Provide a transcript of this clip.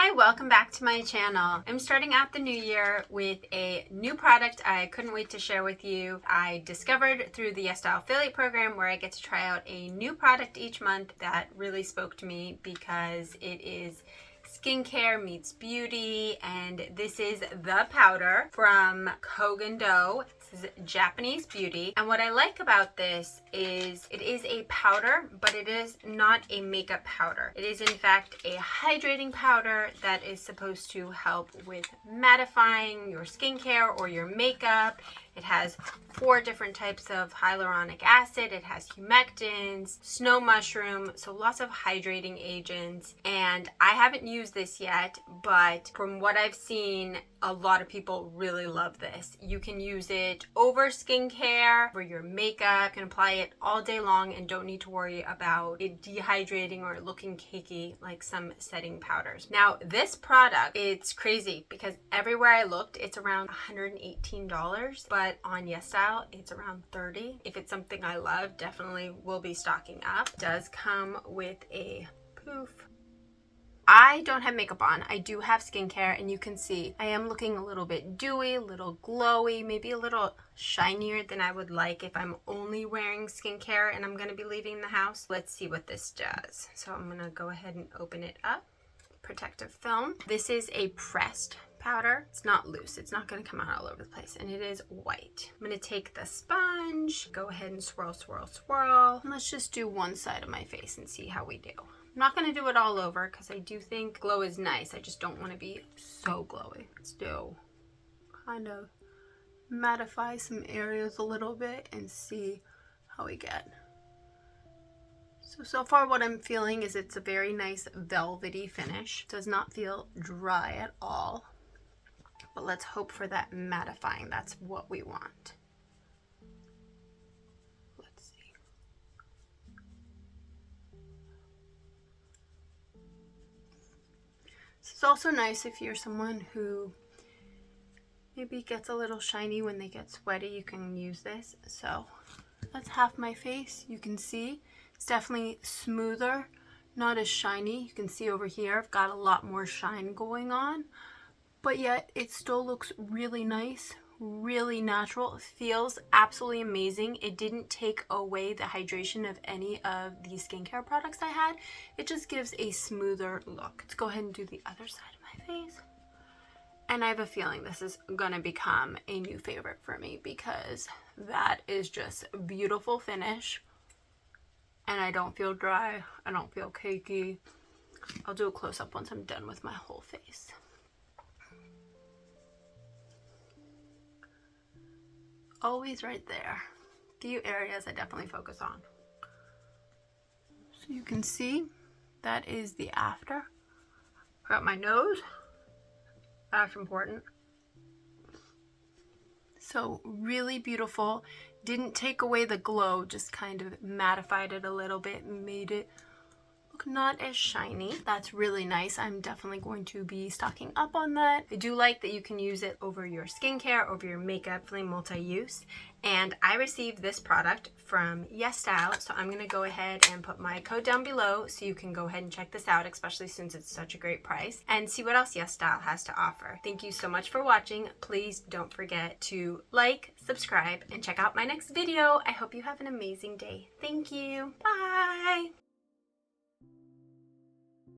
Hi, welcome back to my channel. I'm starting out the new year with a new product I couldn't wait to share with you. I discovered through the YesStyle affiliate program where I get to try out a new product each month that really spoke to me because it is skincare meets beauty, and this is the powder from Kogan Do. This is Japanese beauty, and what I like about this is it is a powder, but it is not a makeup powder. It is in fact a hydrating powder that is supposed to help with mattifying your skincare or your makeup. It has 4 different types of hyaluronic acid. It has humectants, snow mushroom, so lots of hydrating agents. And I haven't used this yet, but from what I've seen, a lot of people really love this. You can use it over skincare, over your makeup. You can apply it all day long and don't need to worry about it dehydrating or looking cakey like some setting powders. Now, this product, it's crazy because everywhere I looked, it's around $118, but on YesStyle, it's around $30. If it's something I love, definitely will be stocking up. It does come with a poof. I don't have makeup on. I do have skincare, and you can see I am looking a little bit dewy, a little glowy, maybe a little shinier than I would like if I'm only wearing skincare and I'm going to be leaving the house. Let's see what this does. So I'm going to go ahead and open it up. Protective film. This is a pressed powder. It's not loose. It's not going to come out all over the place, and it is white. I'm going to take the sponge, go ahead and swirl, swirl, swirl. And let's just do one side of my face and see how we do. I'm not going to do it all over because I do think glow is nice. I just don't want to be so glowy. Let's do kind of mattify some areas a little bit and see how we get. So far what I'm feeling is it's a very nice velvety finish. It does not feel dry at all. But let's hope for that mattifying. That's what we want. It's also nice if you're someone who maybe gets a little shiny when they get sweaty. You can use this. So that's half my face. You can see it's definitely smoother, not as shiny. You can see over here I've got a lot more shine going on, but yet it still looks really nice, really natural. It feels absolutely amazing. It didn't take away the hydration of any of the skincare products I had. It just gives a smoother look. Let's go ahead and do the other side of my face. And I have a feeling this is gonna become a new favorite for me because that is just a beautiful finish. And I don't feel dry. I don't feel cakey. I'll do a close-up once I'm done with my whole face. Always right there. A few areas I definitely focus on. So you can see that is the after. Got my nose. That's important. So really beautiful. Didn't take away the glow, just kind of mattified it a little bit and made it look not as shiny. That's really nice. I'm definitely going to be stocking up on that. I do like that you can use it over your skincare, over your makeup, really multi-use. And I received this product from YesStyle, so I'm going to go ahead and put my code down below so you can go ahead and check this out, especially since it's such a great price, and see what else YesStyle has to offer. Thank you so much for watching. Please don't forget to like, subscribe, and check out my next video. I hope you have an amazing day. Thank you. Bye!